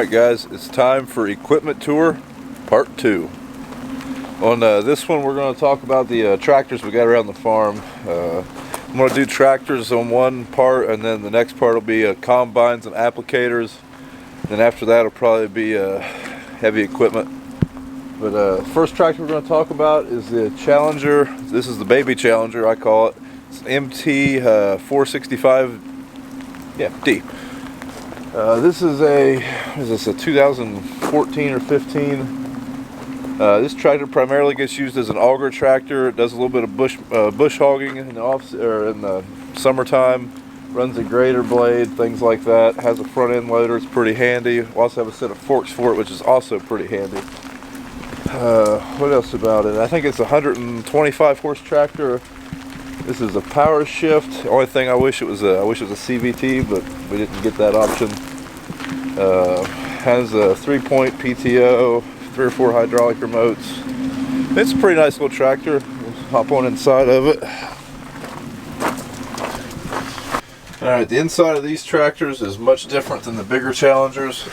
Alright guys, it's time for equipment tour part 2. On this one we're going to talk about the tractors we got around the farm. I'm going to do tractors on one part, and then the next part will be combines and applicators. Then after that will probably be heavy equipment. But first tractor we're going to talk about is the Challenger. This is the baby Challenger, I call it. It's an MT 465D. This is a 2014 or 15. This tractor primarily gets used as an auger tractor. It does a little bit of bush hogging in the summertime. Runs a grader blade, things like that. Has a front end loader. It's pretty handy. We also have a set of forks for it, which is also pretty handy. What else about it? I think it's a 125 horse tractor. This is a power shift. The only thing I wish it was a CVT, but we didn't get that option. Has a 3-point PTO, 3 or 4 hydraulic remotes. It's a pretty nice little tractor. We'll hop on inside of it. Alright, the inside of these tractors is much different than the bigger Challengers.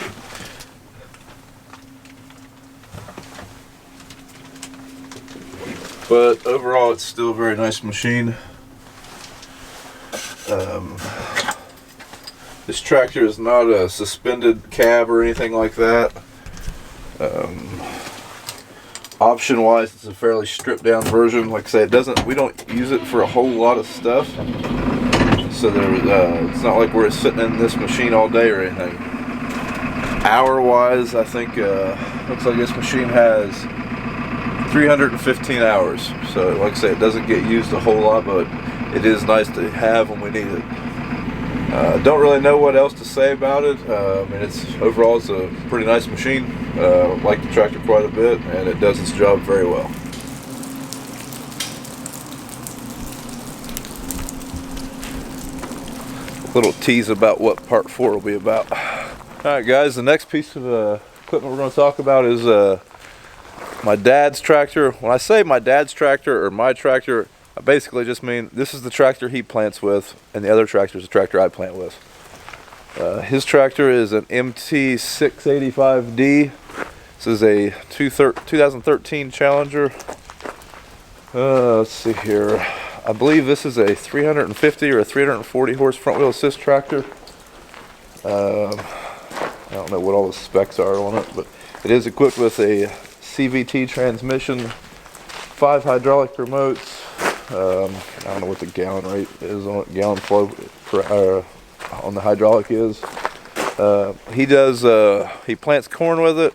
But overall, it's still a very nice machine. This tractor is not a suspended cab or anything like that. Option-wise, it's a fairly stripped-down version. Like I say, we don't use it for a whole lot of stuff. So it's not like we're sitting in this machine all day or anything. Hour-wise, I think looks like this machine has 315 hours. So like I say, it doesn't get used a whole lot, but it is nice to have when we need it. Don't really know what else to say about it. Overall it's a pretty nice machine. Like the tractor quite a bit, and it does its job very well. Little tease about what part 4 will be about. Alright guys, the next piece of equipment we're going to talk about is my dad's tractor. When I say my dad's tractor or my tractor, I basically just mean this is the tractor he plants with, and the other tractor is the tractor I plant with. His tractor is an MT 685D. This is a 2013 Challenger. Let's see here. I believe this is a 350 or a 340 horse front wheel assist tractor. I don't know what all the specs are on it, but it is equipped with a CVT transmission, 5 hydraulic remotes. I don't know what the gallon rate is on it, gallon flow on the hydraulic is. He plants corn with it,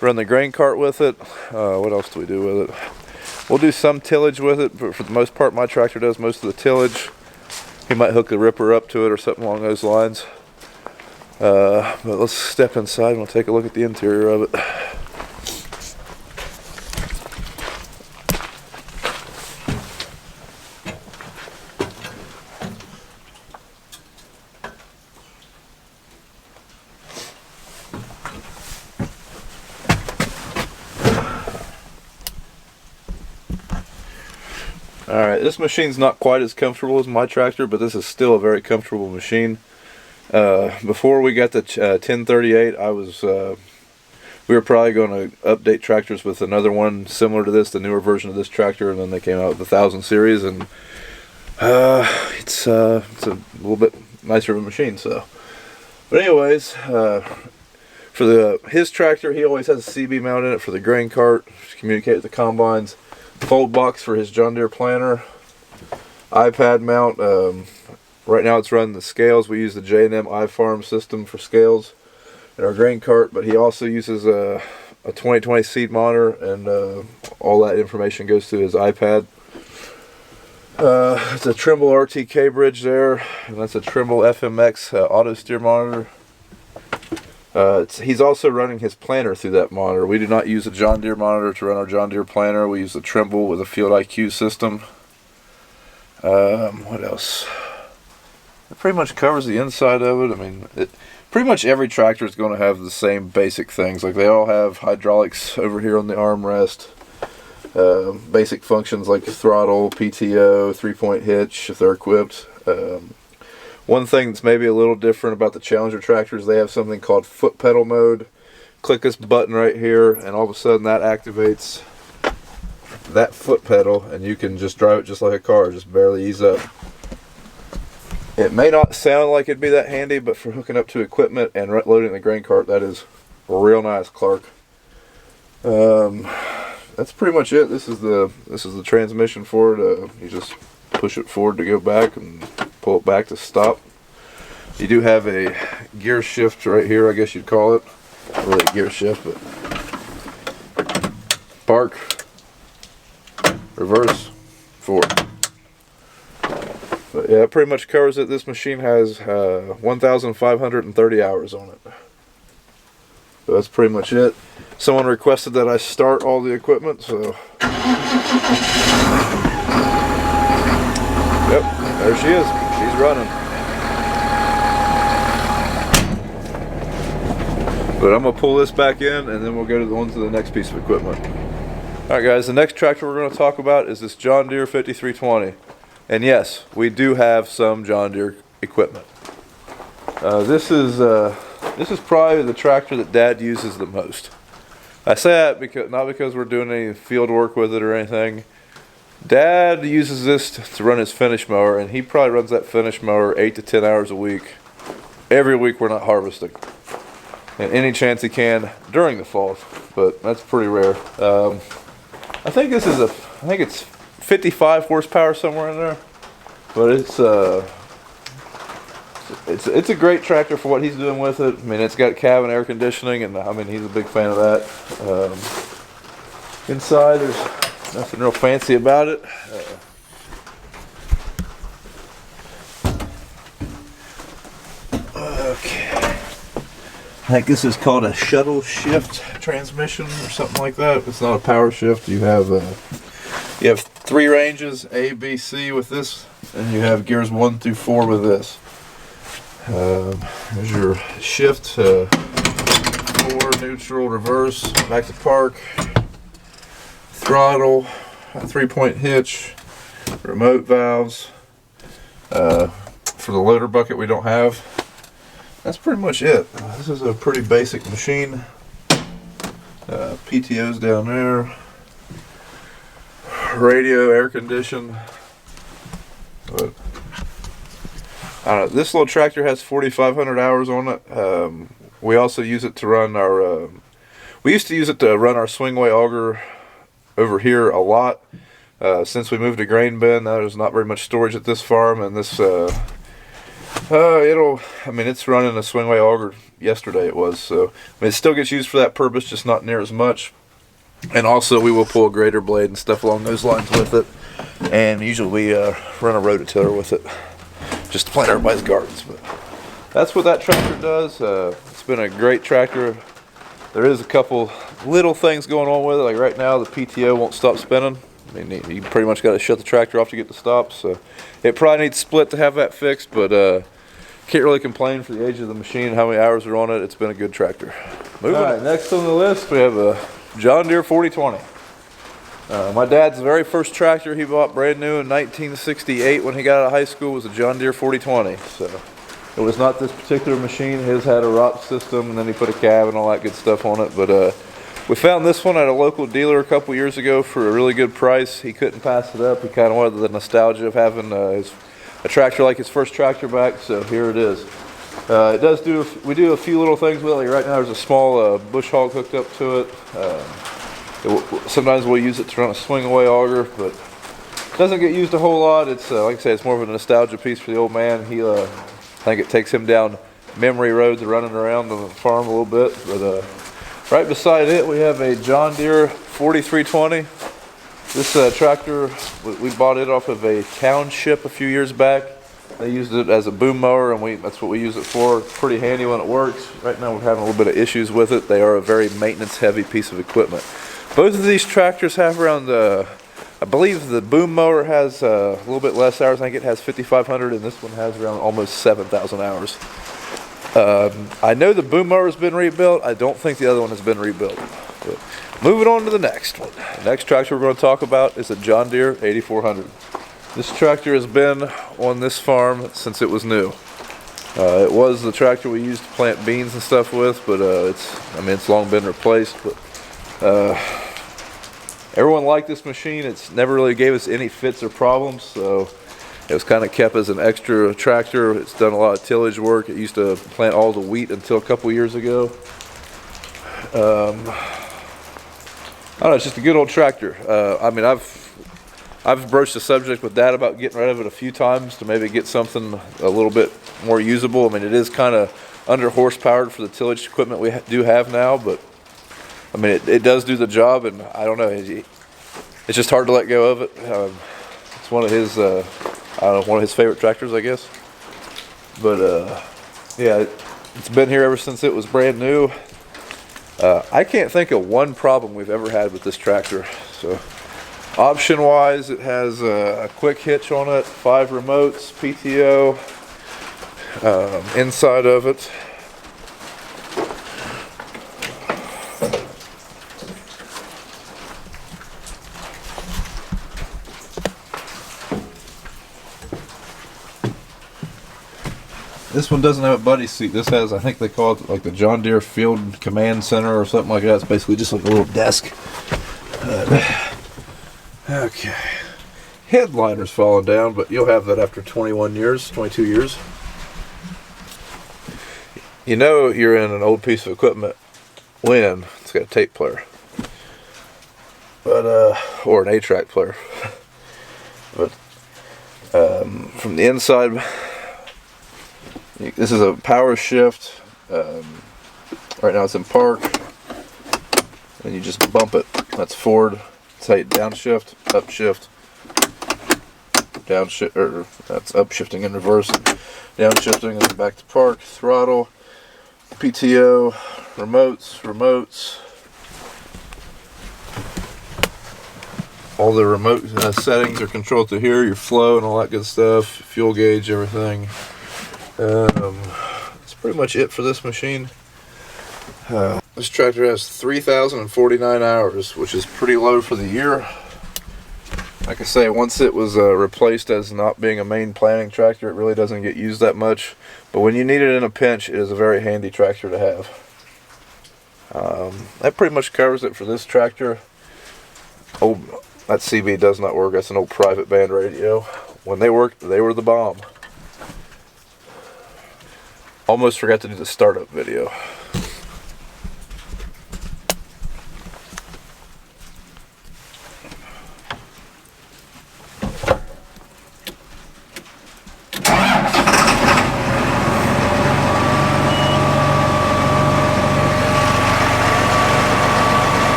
run the grain cart with it. What else do we do with it? We'll do some tillage with it, but for the most part my tractor does most of the tillage. He might hook the ripper up to it or something along those lines. But let's step inside and we'll take a look at the interior of it. Alright, this machine's not quite as comfortable as my tractor, but this is still a very comfortable machine. Before we got the 1038, we were probably going to update tractors with another one similar to this, the newer version of this tractor, and then they came out with the 1000 series, and it's a little bit nicer of a machine. So, but anyways, for his tractor, he always has a CB mount in it for the grain cart to communicate with the combines. Fold box for his John Deere planter, iPad mount. Right now it's running the scales. We use the J&M iFarm system for scales in our grain cart, but he also uses a 2020 seed monitor, and all that information goes to his iPad. It's a Trimble RTK bridge there, and that's a Trimble FMX auto steer monitor. He's also running his planter through that monitor. We do not use a John Deere monitor to run our John Deere planter. We use the Trimble with a Field IQ system. What else? It pretty much covers the inside of it. I mean, pretty much every tractor is going to have the same basic things. Like they all have hydraulics over here on the armrest. Basic functions like throttle, PTO, 3-point hitch if they're equipped. One thing that's maybe a little different about the Challenger tractors, they have something called foot pedal mode. Click this button right here, and all of a sudden that activates that foot pedal, and you can just drive it just like a car, just barely ease up. It may not sound like it'd be that handy, but for hooking up to equipment and loading the grain cart, that is real nice, Clark. That's pretty much it. This is the transmission for it. You just push it forward to go back and pull it back to stop. You do have a gear shift right here, I guess you'd call it. Not really a gear shift, but park, reverse, forward. But yeah, it pretty much covers it. This machine has 1,530 hours on it. So that's pretty much it. Someone requested that I start all the equipment, so. Yep, there she is. She's running. But I'm going to pull this back in, and then we'll go on to the next piece of equipment. Alright guys, the next tractor we're going to talk about is this John Deere 5320. And yes, we do have some John Deere equipment. This is probably the tractor that Dad uses the most. I say that because not because we're doing any field work with it or anything. Dad uses this to run his finish mower, and he probably runs that finish mower 8 to 10 hours a week. Every week we're not harvesting. And any chance he can during the fall, but that's pretty rare. I think it's 55 horsepower somewhere in there, but it's a great tractor for what he's doing with it. I mean, it's got cabin air conditioning, and I mean, he's a big fan of that. Inside, there's nothing real fancy about it. Okay, I think this is called a shuttle shift transmission or something like that. It's not a power shift. You have 3 ranges, A, B, C with this, and you have gears 1 through 4 with this. There's your shift, 4, neutral, reverse, back to park, throttle, a 3-point hitch, remote valves. For the loader bucket we don't have. That's pretty much it. This is a pretty basic machine. PTO's down there. Radio, air condition. But this little tractor has 4,500 hours on it. We also use it to run our. We used to use it to run our swingway auger over here a lot. Since we moved to grain bin, there's not very much storage at this farm, and this. I mean, it's running a swingway auger. Yesterday it was, so I mean, it still gets used for that purpose, just not near as much. And also, we will pull a grater blade and stuff along those lines with it. And usually we run a rototiller with it, just to plant everybody's gardens. But that's what that tractor does. It's been a great tractor. There is a couple little things going on with it. Like right now, the PTO won't stop spinning. I mean, you pretty much got to shut the tractor off to get the stops. So it probably needs split to have that fixed, but can't really complain for the age of the machine and how many hours are on it. It's been a good tractor. All right, next on the list we have a John Deere 4020. My dad's very first tractor he bought brand new in 1968 when he got out of high school was a John Deere 4020. So it was not this particular machine. His had a ROP system, and then he put a cab and all that good stuff on it. But we found this one at a local dealer a couple years ago for a really good price. He couldn't pass it up. He kind of wanted the nostalgia of having a tractor like his first tractor back. So here it is. We do a few little things with it. Like right now there's a small bush hog hooked up to it. Sometimes we'll use it to run a swing away auger, but it doesn't get used a whole lot. It's like I say, it's more of a nostalgia piece for the old man. I think it takes him down memory roads of running around the farm a little bit. But right beside it we have a John Deere 4320. This tractor, we bought it off of a township a few years back. They used it as a boom mower, and that's what we use it for. It's pretty handy when it works. Right now we're having a little bit of issues with it. They are a very maintenance-heavy piece of equipment. Both of these tractors have around, I believe the boom mower has a little bit less hours. I think it has 5,500, and this one has around almost 7,000 hours. I know the boom mower has been rebuilt. I don't think the other one has been rebuilt. But moving on to the next one. The next tractor we're going to talk about is a John Deere 8400. This tractor has been on this farm since it was new. It was the tractor we used to plant beans and stuff with, but it's long been replaced. But everyone liked this machine. It's never really gave us any fits or problems, so it was kind of kept as an extra tractor. It's done a lot of tillage work. It used to plant all the wheat until a couple years ago. I don't know, it's just a good old tractor. I've broached the subject with Dad about getting rid of it a few times to maybe get something a little bit more usable. I mean, it is kind of under horsepowered for the tillage equipment we do have now, but I mean, it does do the job, and I don't know, it's just hard to let go of it. It's one of his, one of his favorite tractors, I guess. But yeah, it's been here ever since it was brand new. I can't think of one problem we've ever had with this tractor. So, option wise, it has a quick hitch on it, 5 remotes, PTO, inside of it. This one doesn't have a buddy seat. This has, I think they call it like the John Deere Field Command Center or something like that. It's basically just like a little desk. Okay. Headliner's falling down, but you'll have that after 21 years, 22 years. You know you're in an old piece of equipment when it's got a tape player. But, or an 8-track player. But, from the inside, this is a power shift. Right now it's in park, and you just bump it. That's forward. It's how you downshift, upshift, downshift, or that's upshifting in reverse, downshifting, and then back to park. Throttle, PTO, remotes. All the remote settings are controlled through here. Your flow and all that good stuff. Fuel gauge, everything. That's pretty much it for this machine. This tractor has 3,049 hours, which is pretty low for the year. Like I say, once it was replaced as not being a main planting tractor, it really doesn't get used that much. But when you need it in a pinch, it is a very handy tractor to have. That pretty much covers it for this tractor. Oh, that CB does not work. That's an old private band radio. When they worked, they were the bomb. Almost forgot to do the startup video.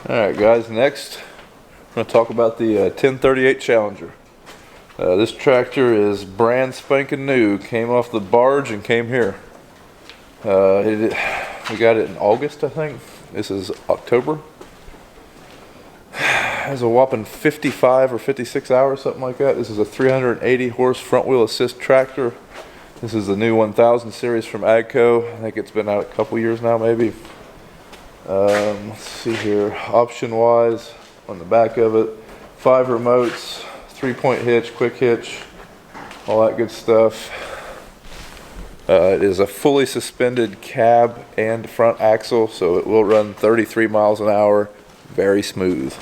Alright guys, next I'm going to talk about the 1038 Challenger. This tractor is brand spanking new. Came off the barge and came here. We got it in August, I think. This is October. Has a whopping 55 or 56 hours, something like that. This is a 380 horse front wheel assist tractor. This is the new 1000 series from AGCO. I think it's been out a couple years now, maybe. Let's see here. Option wise, on the back of it, 5 remotes. 3-point hitch, quick hitch, all that good stuff. It is a fully suspended cab and front axle, so it will run 33 miles an hour, very smooth.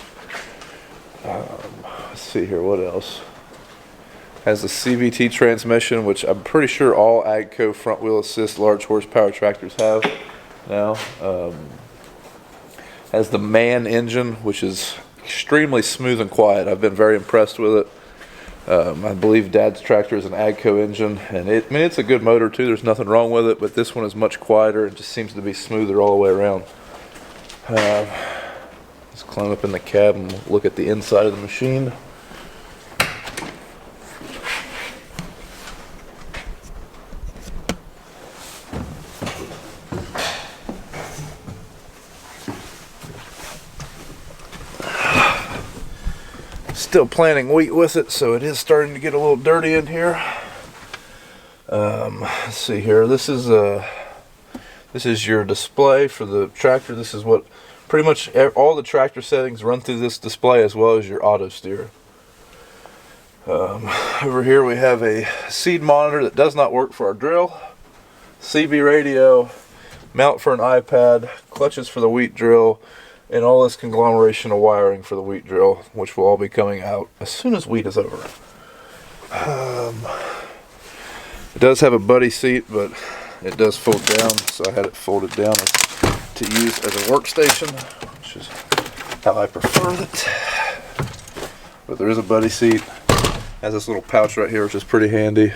Let's see here, what else? Has the CVT transmission, which I'm pretty sure all AGCO front wheel assist large horsepower tractors have now. Has the MAN engine, which is extremely smooth and quiet. I've been very impressed with it. I believe Dad's tractor is an AGCO engine, and it's a good motor too. There's nothing wrong with it, but this one is much quieter and just seems to be smoother all the way around. Let's climb up in the cab and look at the inside of the machine. Still planting wheat with it, so it is starting to get a little dirty in here. Let's see here. This is your display for the tractor. This is what pretty much all the tractor settings run through this display, as well as your auto steer. Over here we have a seed monitor that does not work for our drill, CB radio, mount for an iPad, clutches for the wheat drill, and all this conglomeration of wiring for the wheat drill, which will all be coming out as soon as wheat is over. It does have a buddy seat, but it does fold down, so I had it folded down to use as a workstation, which is how I prefer it. But there is a buddy seat. Has this little pouch right here, which is pretty handy.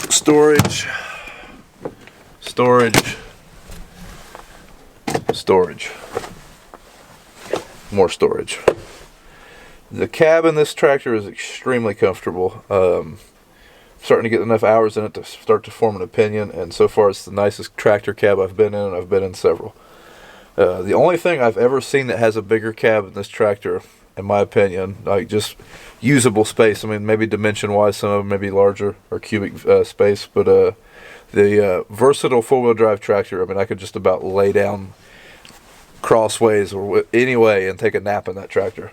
Storage, storage, storage, more storage. The cab in this tractor is extremely comfortable. Starting to get enough hours in it to start to form an opinion, and so far it's the nicest tractor cab I've been in, and I've been in several. The only thing I've ever seen that has a bigger cab in this tractor, in my opinion, like just usable space. I mean, maybe dimension-wise, some of them may be larger or cubic space, but the versatile four-wheel drive tractor, I mean, I could just about lay down crossways or any way and take a nap in that tractor.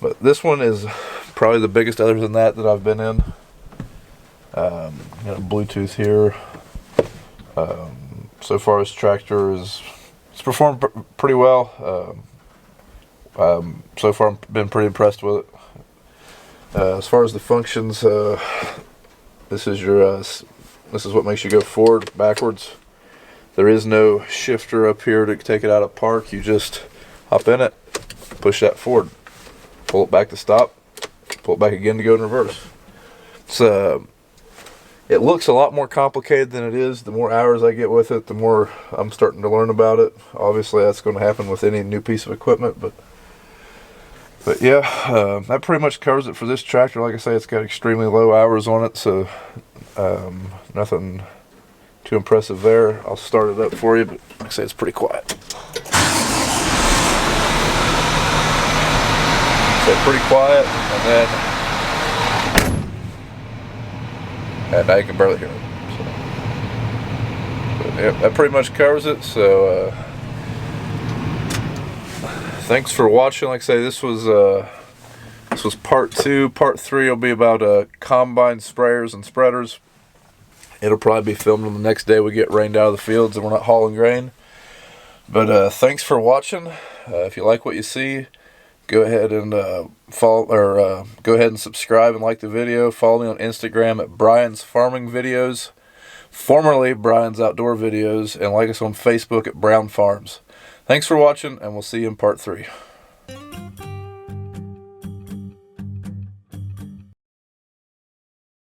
But this one is probably the biggest other than that I've been in. You know, Bluetooth here. So far, this tractor it's performed pretty well. So far, I've been pretty impressed with it. As far as the functions, this is what makes you go forward, backwards. There is no shifter up here to take it out of park. You just hop in it, push that forward, pull it back to stop, pull it back again to go in reverse. It looks a lot more complicated than it is. The more hours I get with it, the more I'm starting to learn about it. Obviously, that's going to happen with any new piece of equipment, but yeah, that pretty much covers it for this tractor. Like I say, it's got extremely low hours on it, so nothing too impressive there. I'll start it up for you, but like I say, it's pretty quiet. So pretty quiet, and now you can barely hear it. So, but yeah, that pretty much covers it. So thanks for watching. Like I say, this was part 2. Part 3 will be about combine sprayers and spreaders. It'll probably be filmed on the next day we get rained out of the fields and we're not hauling grain. But thanks for watching. If you like what you see, go ahead and follow, or go ahead and subscribe and like the video. Follow me on Instagram at Brian's Farming Videos, formerly Brian's Outdoor Videos, and like us on Facebook at Brown Farms. Thanks for watching, and we'll see you in part 3.